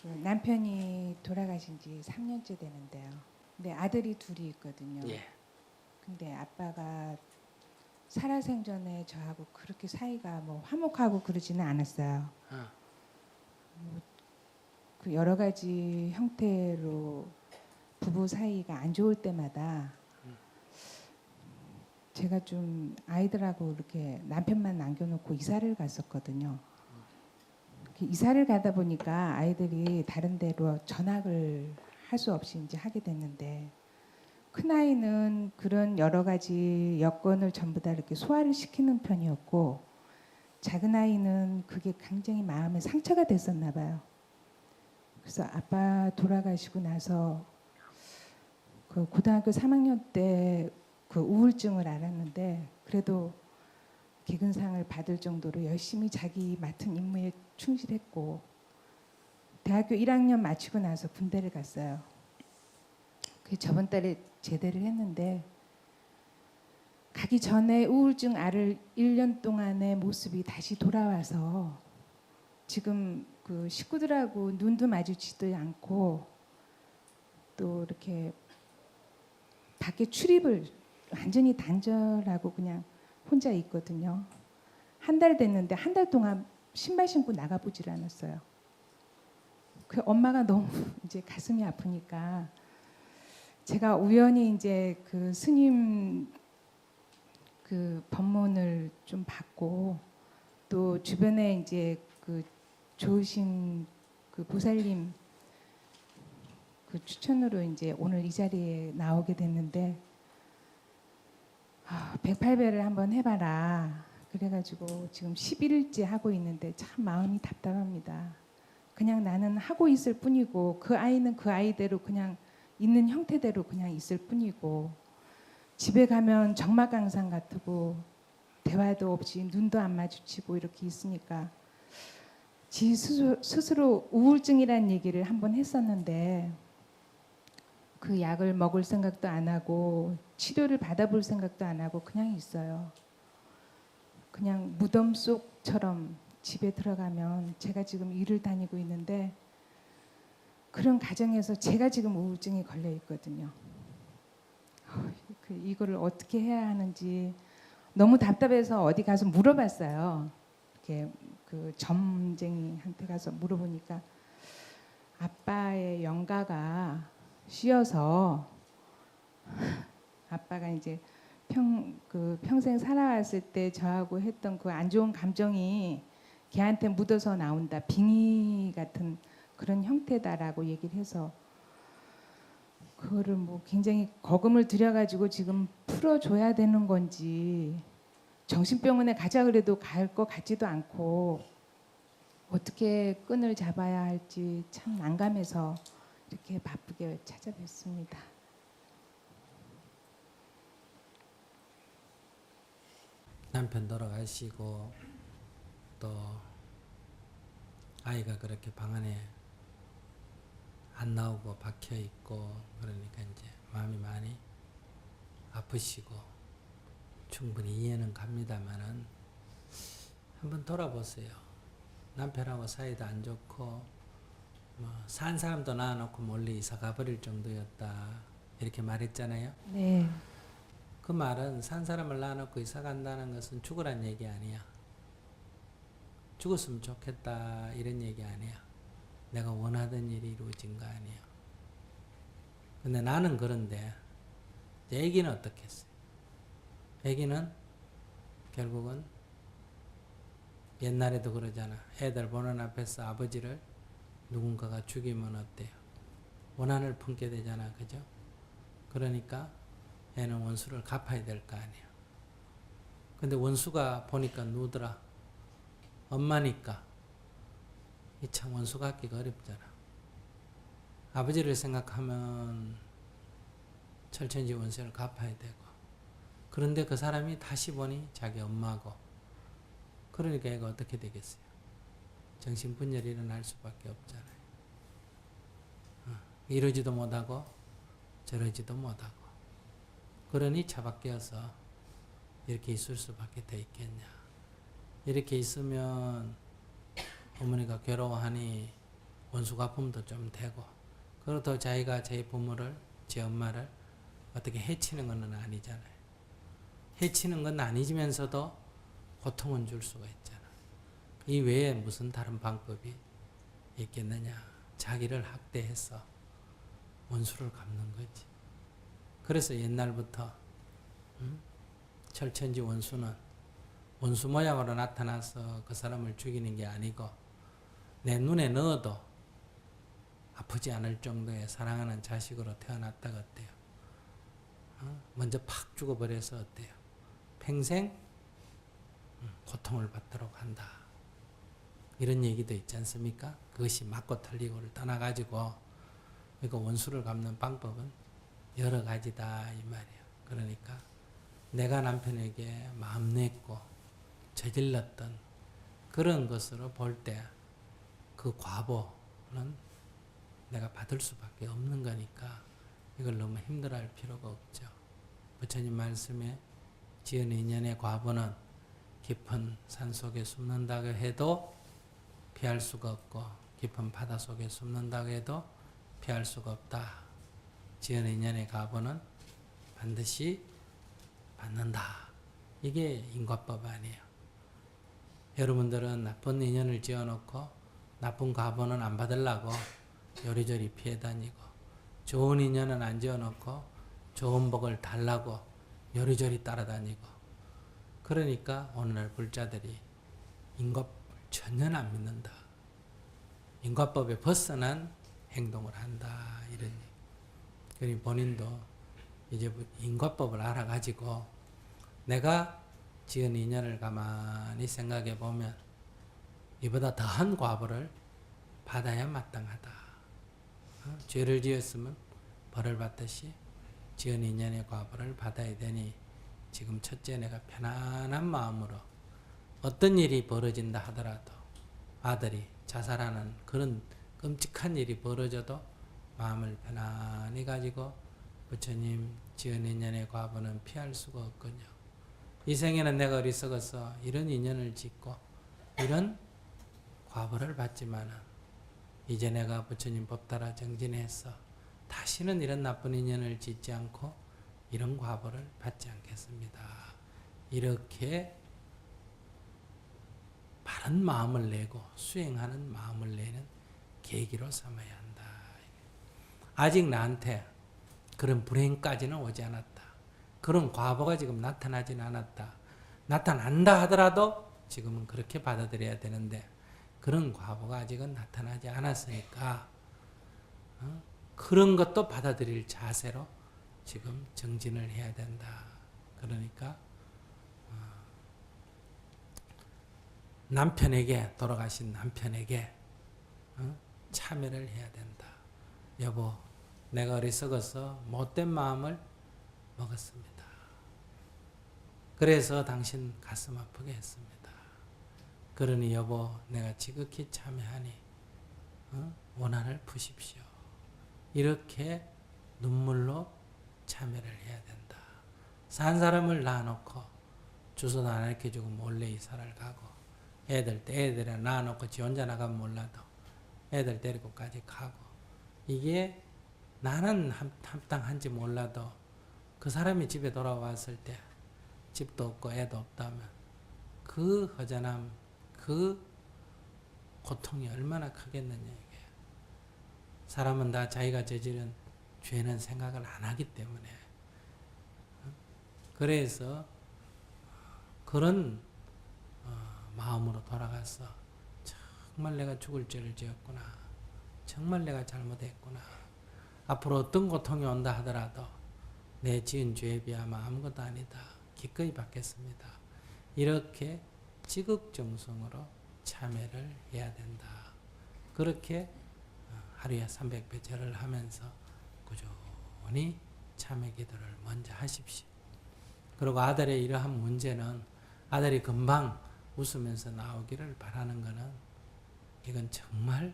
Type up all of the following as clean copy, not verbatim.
그 남편이 돌아가신 지 3년째 되는데요. 근데 아들이 둘이 있거든요. 예. 근데 아빠가 살아생전에 저하고 그렇게 사이가 뭐 화목하고 그러지는 않았어요. 그 여러 가지 형태로 부부 사이가 안 좋을 때마다 제가 좀 아이들하고 이렇게 남편만 남겨놓고 이사를 갔었거든요. 이사를 가다 보니까 아이들이 다른 데로 전학을 할 수 없이 이제 하게 됐는데, 큰 아이는 그런 여러 가지 여건을 전부 다 이렇게 소화를 시키는 편이었고, 작은 아이는 그게 굉장히 마음에 상처가 됐었나 봐요. 그래서 아빠 돌아가시고 나서 그 고등학교 3학년 때 그 우울증을 알았는데, 그래도 개근상을 받을 정도로 열심히 자기 맡은 임무에 충실했고, 대학교 1학년 마치고 나서 군대를 갔어요. 그 저번 달에 제대를 했는데, 가기 전에 우울증 앓을 1년 동안의 모습이 다시 돌아와서 지금 그 식구들하고 눈도 마주치도 않고, 또 이렇게 밖에 출입을 완전히 단절하고 그냥 혼자 있거든요. 한 달 됐는데 한 달 동안 신발 신고 나가보질 않았어요. 그 엄마가 너무 이제 가슴이 아프니까 제가 우연히 이제 그 스님 그 법문을 좀 받고, 또 주변에 이제 그 좋으신 그 보살님 그 추천으로 이제 오늘 이 자리에 나오게 됐는데, 108배를 한번 해봐라. 그래가지고 지금 11일째 하고 있는데 참 마음이 답답합니다. 그냥 나는 하고 있을 뿐이고, 그 아이는 그 아이대로 그냥 있는 형태대로 그냥 있을 뿐이고, 집에 가면 적막강산 같고 대화도 없이 눈도 안 마주치고 이렇게 있으니까 지 스스로 우울증이라는 얘기를 한번 했었는데, 그 약을 먹을 생각도 안 하고 치료를 받아볼 생각도 안 하고 그냥 있어요. 그냥 무덤 속처럼 집에 들어가면, 제가 지금 일을 다니고 있는데 그런 가정에서 제가 지금 우울증이 걸려 있거든요. 이거를 어떻게 해야 하는지 너무 답답해서 어디 가서 물어봤어요. 이렇게 그 점쟁이한테 가서 물어보니까 아빠의 영가가 쉬어서, 아빠가 이제 평생 살아왔을 때 저하고 했던 그 안 좋은 감정이 걔한테 묻어서 나온다, 빙의 같은 그런 형태다라고 얘기를 해서, 그거를 뭐 굉장히 거금을 들여가지고 지금 풀어줘야 되는 건지, 정신병원에 가자 그래도 갈 것 같지도 않고, 어떻게 끈을 잡아야 할지 참 난감해서 이렇게 바쁘게 찾아뵙습니다. 남편 돌아가시고 또 아이가 그렇게 방 안에 안 나오고 박혀 있고 그러니까 이제 마음이 많이 아프시고 충분히 이해는 갑니다만은 한번 돌아보세요. 남편하고 사이도 안 좋고 뭐 산 사람도 낳아놓고 멀리 이사 가버릴 정도였다 이렇게 말했잖아요. 네. 그 말은 산 사람을 낳아놓고 이사 간다는 것은 죽으란 얘기 아니야. 죽었으면 좋겠다 이런 얘기 아니야. 내가 원하던 일이 이루어진 거 아니야. 근데 나는 그런데 애기는 어떻게 했어요? 애기는 결국은 옛날에도 그러잖아. 애들 보는 앞에서 아버지를 누군가가 죽이면 어때요? 원한을 품게 되잖아. 그죠? 그러니까 애는 원수를 갚아야 될 거 아니야. 근데 원수가 보니까 누더라? 엄마니까. 이 참 원수 갚기가 어렵잖아. 아버지를 생각하면 철천지 원수를 갚아야 되고, 그런데 그 사람이 다시 보니 자기 엄마고, 그러니까 애가 어떻게 되겠어요? 정신분열이 일어날 수밖에 없잖아요. 이러지도 못하고 저러지도 못하고, 그러니 차박되어서 이렇게 있을 수밖에 더 있겠냐. 이렇게 있으면 어머니가 괴로워하니 원수 갚음도 좀 되고, 그렇다고 자기가 제 부모를, 제 엄마를 어떻게 해치는 건 아니잖아요. 해치는 건 아니지면서도 고통은 줄 수가 있잖아. 이 외에 무슨 다른 방법이 있겠느냐. 자기를 학대해서 원수를 갚는 거지. 그래서 옛날부터 철천지 원수는 원수 모양으로 나타나서 그 사람을 죽이는 게 아니고 내 눈에 넣어도 아프지 않을 정도의 사랑하는 자식으로 태어났다가 어때요? 먼저 팍 죽어버려서 어때요? 평생 고통을 받도록 한다. 이런 얘기도 있지 않습니까? 그것이 맞고 틀리고를 떠나가지고, 그러니까 원수를 갚는 방법은 여러 가지다 이 말이에요. 그러니까 내가 남편에게 마음 냈고 저질렀던 그런 것으로 볼 때 그 과보는 내가 받을 수밖에 없는 거니까 이걸 너무 힘들어할 필요가 없죠. 부처님 말씀에 지은 인연의 과보는 깊은 산 속에 숨는다고 해도 피할 수가 없고 깊은 바다 속에 숨는다고 해도 피할 수가 없다. 지은 인연의 과보는 반드시 받는다. 이게 인과법 아니에요. 여러분들은 나쁜 인연을 지어놓고 나쁜 과보는 안 받으려고 요리조리 피해 다니고, 좋은 인연은 안 지어놓고 좋은 복을 달라고 요리조리 따라다니고, 그러니까 오늘날 불자들이 인과법을 전혀 안 믿는다. 인과법에 벗어난 행동을 한다. 이런 얘기. 그러니 본인도 이제 인과법을 알아가지고 내가 지은 인연을 가만히 생각해 보면 이보다 더한 과보를 받아야 마땅하다. 죄를 지었으면 벌을 받듯이 지은 인연의 과보를 받아야 되니, 지금 첫째 내가 편안한 마음으로 어떤 일이 벌어진다 하더라도, 아들이 자살하는 그런 끔찍한 일이 벌어져도 마음을 편안히 가지고 부처님 지은 인연의 과보는 피할 수가 없군요. 이 생에는 내가 어리석어서 이런 인연을 짓고 이런 과보를 받지만은 이제 내가 부처님 법 따라 정진해서 다시는 이런 나쁜 인연을 짓지 않고 이런 과보를 받지 않겠습니다. 이렇게 바른 마음을 내고 수행하는 마음을 내는 계기로 삼아야 한다. 아직 나한테 그런 불행까지는 오지 않았다. 그런 과보가 지금 나타나진 않았다. 나타난다 하더라도 지금은 그렇게 받아들여야 되는데 그런 과보가 아직은 나타나지 않았으니까 그런 것도 받아들일 자세로 지금 정진을 해야 된다. 그러니까 남편에게, 돌아가신 남편에게 참여를 해야 된다. 여보, 내가 어리석어서 못된 마음을 먹었습니다. 그래서 당신 가슴 아프게 했습니다. 그러니 여보, 내가 지극히 참여하니 원한을 푸십시오. 이렇게 눈물로 참여를 해야 된다. 산 사람을 놔놓고 주소도 안 알려주고 몰래 이사를 가고, 애들이랑 놔놓고 지 혼자 나가면 몰라도 애들 데리고까지 가고, 이게 나는 합당한지 몰라도 그 사람이 집에 돌아왔을 때 집도 없고 애도 없다면 그 허전함, 그 고통이 얼마나 크겠느냐 이게. 사람은 다 자기가 저지른 죄는 생각을 안 하기 때문에. 그래서 그런 마음으로 돌아가서 정말 내가 죽을 죄를 지었구나. 정말 내가 잘못했구나. 앞으로 어떤 고통이 온다 하더라도 내 지은 죄에 비하면 아무것도 아니다. 기꺼이 받겠습니다. 이렇게 지극정성으로 참여를 해야 된다. 그렇게 하루에 300배 절을 하면서 꾸준히 참여 기도를 먼저 하십시오. 그리고 아들의 이러한 문제는 아들이 금방 웃으면서 나오기를 바라는 것은 이건 정말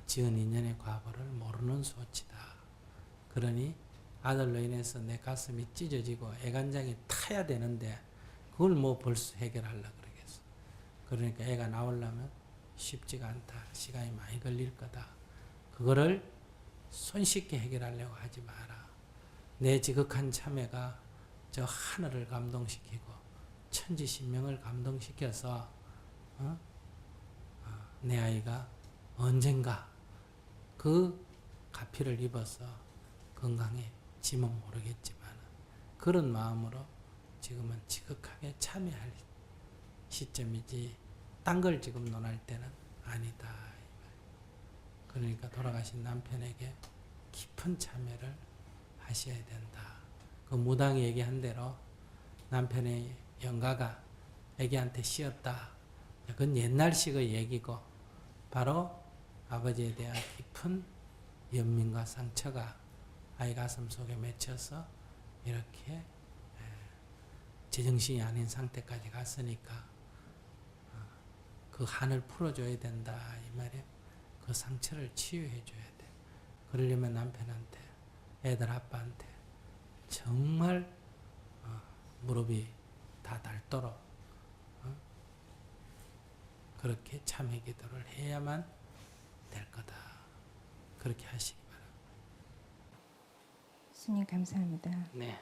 지은 인연의 과보를 모르는 소치다. 그러니 아들로 인해서 내 가슴이 찢어지고 애간장이 타야 되는데 그걸 뭐 벌써 해결하려고 그러겠어. 그러니까 애가 나오려면 쉽지가 않다. 시간이 많이 걸릴 거다. 그거를 손쉽게 해결하려고 하지 마라. 내 지극한 참회가 저 하늘을 감동시키고 천지신명을 감동시켜서 내 아이가 언젠가 그 가피를 입어서 건강해지면 모르겠지만 그런 마음으로 지금은 지극하게 참여할 시점이지 딴 걸 지금 논할 때는 아니다. 그러니까 돌아가신 남편에게 깊은 참여를 하셔야 된다. 그 무당이 얘기한 대로 남편의 영가가 애기한테 씌었다. 그건 옛날식의 얘기고 바로 아버지에 대한 깊은 연민과 상처가 아이 가슴 속에 맺혀서 이렇게 제정신이 아닌 상태까지 갔으니까 그 한을 풀어줘야 된다 이 말이에요. 그 상처를 치유해 줘야 돼. 그러려면 남편한테 애들 아빠한테 정말 무릎이 다 닳도록 그렇게 참회 기도를 해야만 될 거다. 그렇게 하시기 바랍니다. 스님 감사합니다. 네.